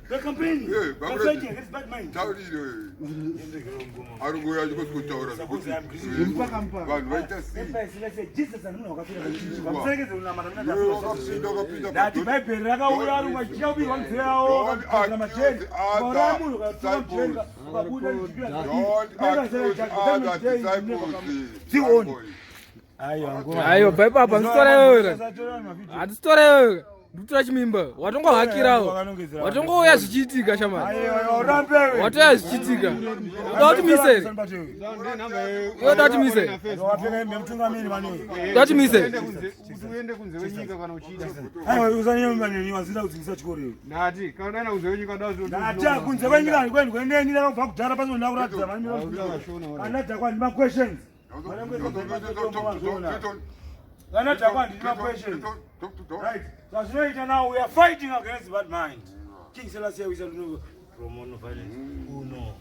The campaign. It's bad mind. Ayo, baba, story. Dutra Chimimba, watongo hakirao. Watongo ya zichitika shamani. Watoya zichitika. Don't miss it. You don't miss it. Don't miss it. Uende kunze wenyika kana uchida. Ayo uzanye mani wazira udzingisa chikori. Nati, kana uzwe wenyika ndazo. Nati kunze wenyika kwenu kwende ndira kubva kudhara paso ndakuratidza mani. Anata kwa ndima questions. Anata kwa ndima questions. Right. So right now we are fighting against bad mind. King Selassie we said no promote violence. No.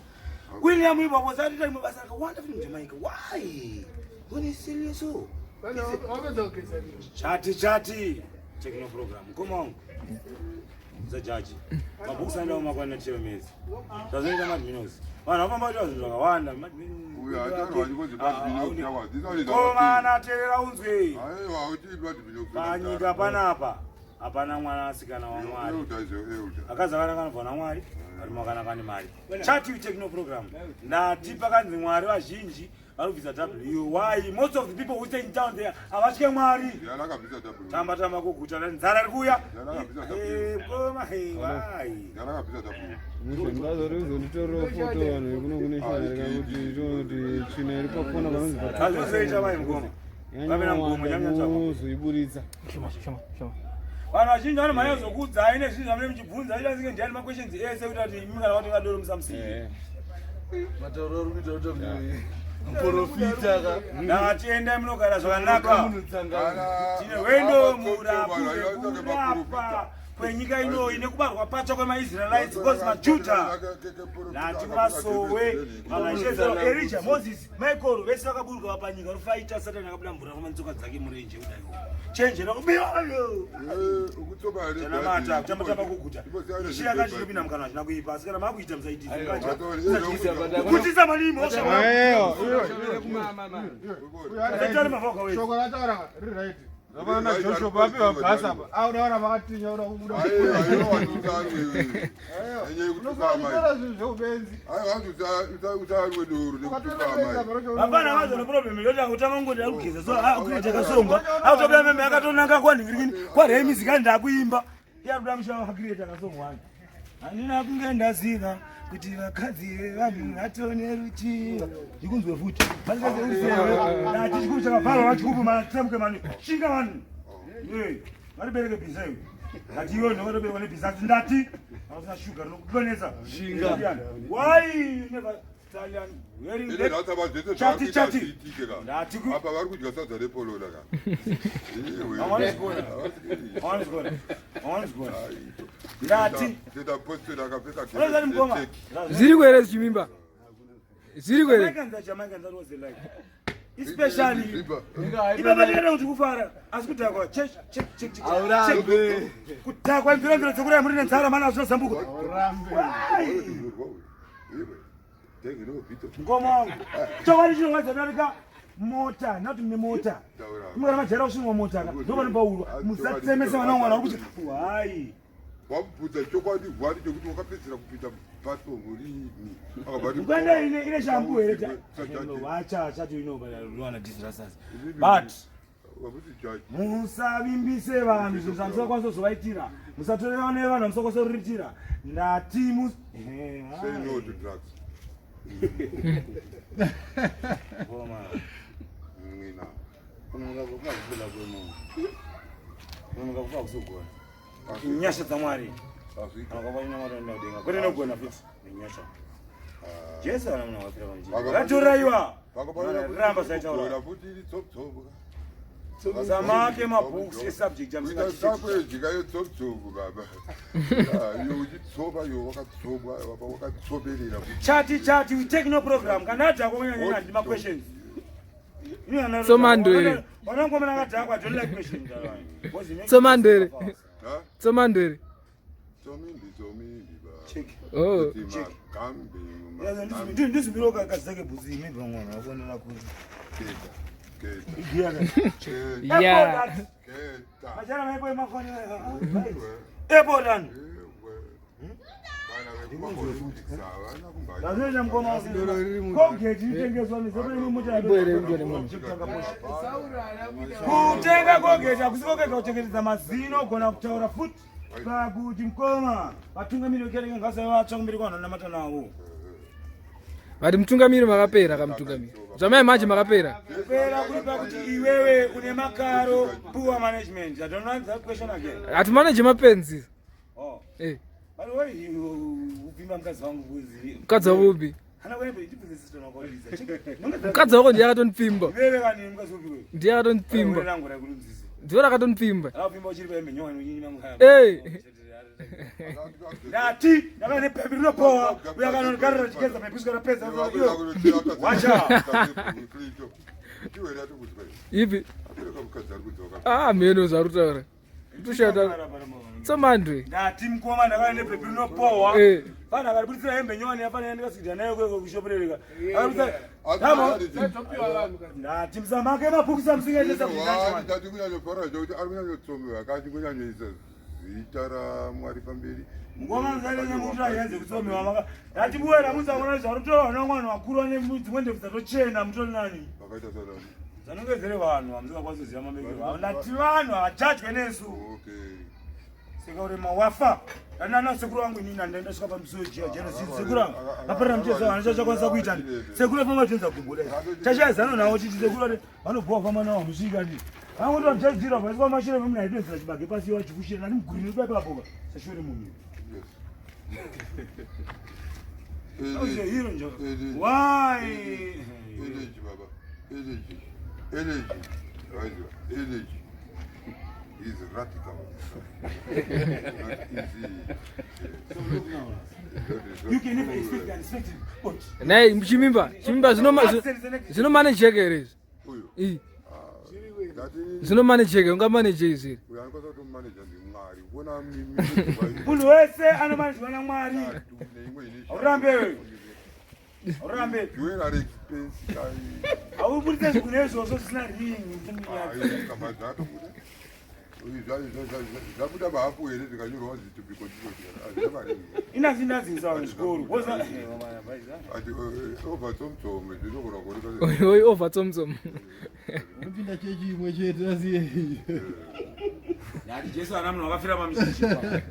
William Iba was at the time was like wonderful in Jamaica. Why? When is serious so? Chatty. Check no program. Come on. The judge. My books are now my one and 2 minutes. Doesn't matter Minox. One of my daughters Rwanda. We are not going to Come on, I tell you. Panyika panapa. Hapana mwana asikana wa Mwari. Akazakana kana vona Mwari, alimwakana kani mari. Chati we take no program. Na tipa kanzi Mwari wazhinji varubvisa W. Why? Most of the people who stay in town there avasike Mwari. Tamba kuguta nzara rikuya. Koma hey why? Ndazo rizo nditoro photo wano kuno kunesha kuti china iri pakona vanonzi vatatu. Kazoita mai mgoma. Vamena mgoma nyamya iburitsa. Shama. Vanhu vazhinji vane mari yozokudza aine zvinhu zvamune muchibvunza aida singe ndiani maquestions ese kuti ati imi kana vati vadoro musamusii matauro ari kuita kuti muprofita ka ngatiendai munogara zvakanaka tine wendo murapa kwenyika ino nekubarwa pacho kwemaisraelites because majudha nati masowe vanashezaro erija moses michael vese vakaburuka panyika rufaita satani akabuda mvura kwamanitsoka dzake murenje kudaiwo chenje nakubiwayo chanamata kutamba kuguta chiyakachitopinda mukana achina kuipa asi kana makuita musaitizikutisa malimi oshaatari mavauka wetu Vana Joshua bapi vabasa pa. Au naona makatinya ura kubuda. Ayo Unokuona zvinhu benzi. Utari weduru nekutama. Hapana vazo no problem yota kutanga ngoti arugeza so akuita kasongwa. Autobya meme akatonanga kwandingirikini kwaremi zikanda kuimba. Yaruda mushawa hakireta kasongwa. Andina kungenda zika kuti vakadzi vanhu vatone ruchi. Ndikunzwe futi. Pasikaze usewe. Na tichikucha kavharo vachikupu matsemke mani. Shinga vanhu. Varibereke bizayo. Ngati iwe ndokubereka nebhizazi ndati. Avasa sugar nokudonesa. Shinga. Why you never Italian wearing chati. Apa vari kudya sadza repolo laka. Ndati. Ndeta poste lakapfeka. Ziri kwere Chimimba. Ziri kwere. Especially ibabalekana kuti kufara asi kutakwa check aurambe kutakwa mvira dzokura muri nenzara mana zvinozambuka aurambe ngoma chawari chinowadzadarika mota not me mota mwana majera ushinwa mota ndo vanobaurwa musatsemesa vana mwana kuti why wabvudza chokwadi vhari chokuti wakapedzera kupita pato murini ukaenda ine shambu here wacha chati inowana disrasas but musavimbise vanhu zvinhu zvamusakwanisa kuzovaitira musatoreva nevanhu vamusakwanisa kuriritira ndati nyasha dzamwari akavaina matonda kudenga kwete nogona fiti nenyasha jesu ana muna wapira panjira vatoraiwa ramba saitaura samake mabooks esubject amusikachiikayo tsoptsopu baba iyo uchitsoba yo wakatsobwa wakatsoberera chati we take no program kana adhakwa kunyanya ndima questions Somandere. Wanangomena kadhakwa don't like questions Somandere. Check. Oh. Check. This is Miroka Kazake Buzi, maybe one. I want to know. Yeah. Airport. Kutenga kogeta kusikokeka kuchengetedza mazino gona kutaura futi kuti mkoma vatungamiri vekereke ngasa vatsva kumberi kwana namata nawo Vati mutungamiri makapera kamutungamiri. Zvamai manje makapera. Pera kulipa kuti iwewe une makaro poor management. I don't know that question again. Ati manage mapenzi. Oh. Eh. By the way, upimba mkazi wangu kuzi. Mkazi wupi? Hana wewe ndipo sister nakoliza. Mkazi wako ndiye akatonipimba. Wewe kani mkazi wupi wewe? Ndiye akatonipimba. Wewe nangu rakulunzisi. Ndiye akatonipimba. Apimba uchiri pembe nyoni unyinyi mangu haya. Eh. Nati, na ne pepe no poa. We are going to carry chikeza pepisika na pesa. Wacha. Ipi? Ah, meno zarutaura. Tushata. Samandwe. Nati mkoma ndakana ne pepe no poa. Eh. Bana akaributira hembe nyoni hapa naenda kasikira nayo kweko kushopereka. Akaributira. Tamo. Nati mzamake mapukisa msingete sabundacho. Tati kunyanyo para kuti ari kunyanyo tsomwe akati kunyanyo isa zitara mwari pamberi. Ngoma nzale nyamutra yaze kutsomewa maka. Nati buwera muzaona zvarutowa nangwana wakuru ne dzimwende dzatochena mutoni nani. Pakaita sadani. Zanongezere vanhu amzika kwazoziva mamekero. Nati vanhu ajudge nesu. Okay. Sika uri mawafa. Nana sekuru wangu inini ndaenda swika pamusoji ya Genesis sekuru. Apera mchezo anachacha kwanza kuita ni. Sekuru fama tenza kubuda. Chacha zano nawo chiti sekuru vanobhuwa fama nawo musika ndi. Vangu ndo mchezira basi kwa mashire mimi na idea chibage pasi wa chifushira nani mgurini kwa papo. Sashuri mumi. Oje hiro njo. Why? Eleji baba. Eleji. Eleji. Wajua. Eleji. Is radical. You can never expect the unexpected. Nei, Chimimba zino manage here. Uyo. I. Dati Zino manage here, unga manage izi. uyankoza kuti manager ndi Mwari. Bona mimi. Munhu wese anomanagwa naMwari. Aurambe. Aurambe. You are expensive. Aubudise kunezo zosina ringi. Kama zato kuti. Zabuda bahapu here zikanyorwa to be continued. Inazindazinza wechikoro. Woza Ati over tomtom ndinokona kuoneka. Oi over tomtom. Unopinda chechi imwe chete asiye. Yati Jesu ana munhu wakafira pamishipa.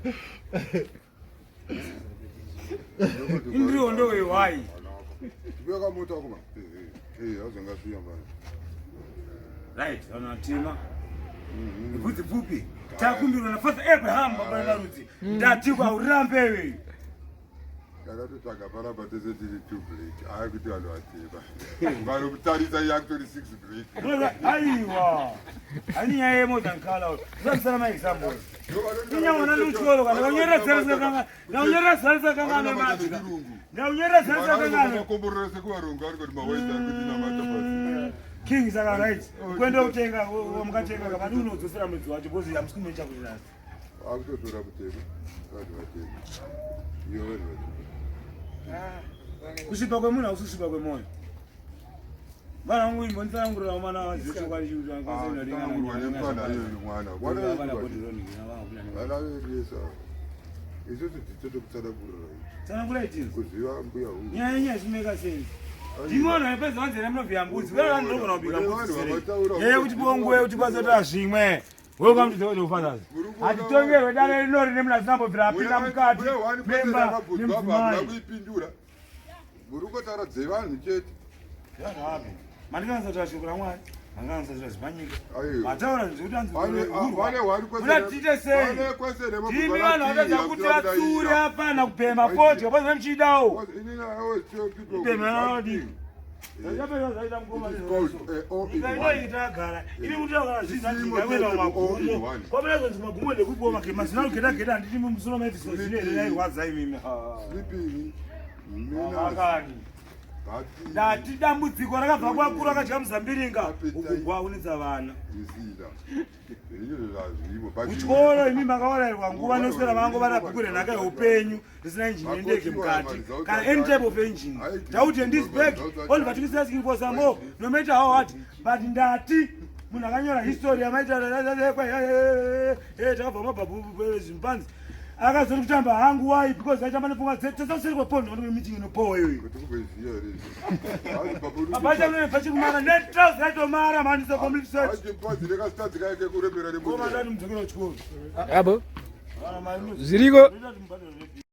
Indriwo ndowe why? Tibeka moto akuma. Azenga siyamba. Right, anatima. Kuti fupi. Takumbirwa nafasa Abraham baba na Ruthi. Ndati kwa urambe wewe. Yakati takapara patese tiri 2 plate. Akuti vanhu vateba. Vanhu kutarisa yakutori 6 plate. Aiwa. Ani yaye more than color. Sasa my example. Ninyamona lucholo kana kanyera serisa kanga. Na unyera serisa kanga na maji. Na unyera serisa kanga. Na komborese kwa rungu ariko maweza kuti na mata. King saka right. Kwenda utenga mukatenga kama unodzosera mudzi wacho because yamusikume chakutirasa. Akutotora kutema. Vanhu vatema. Iyo vanhu vatema. Kushipa kwemunhu hakusishipa kwemoyo. Vana vangu imbonitsanangurira mwana wadzichokwadi chiuta Mwana ayo mwana. Mwana ayo isusu titoto kutsanangurira. Tsanangura itini. Kuziva mbuya huyu. Nyanya zvimeka sense. Ndimona yapedza wanzera munobvira mbudzi. Vana vanhu ndogona kubika mbudzi. Yeye kuti bongo kuti kwazota zvimwe. Welcome to the Order of Fathers. Atitongerwe dare rinori nemuna zinambobvira apinda mukati. Memba nemudzimai. Kuipindura. Murukotara dzevanhu chete. Yakapi. Mandikansatira shoko raMwari. Mangansatira zvipanyika. Aiyo. Mataura nezveutanzi. Vane wari kwese. Unatite sei? Timi vanhu vakadza kuti vatsure apana kupema foti. Kapazina muchidawo. Inini I always tell people. Kupema Roddie. Ndakapedza zaita mukoma Called inoita agara. Ini mutaura zvinhu zvingawenda mumagumo. Kwamena kuti magumo ndekupiwa makema. Zina kugeda handiti mumusoro maepisode zvinoenderera irwadza imimi. Sleeping. Akani. ndati dambudziko rakabva kwakuru akadya muzambiringa ukugwa unidza vana kutyoro imi makaorayirwa nguva noswera vangu varabhukure nhaka yeupenyu risina injini yendege mukati kana any type of engine tauti in this bag only but is asking for some more no matter how hard but ndati munhu akanyora history yamaita takabva mabhabhu zvimpanzi akazori kutamba hangu wai because aitamba nepfungwa dzesoseri kwepondo ndo meeting inopowa iyoyo abachakumara netrous raitomara mhandisa complete search abo zviriko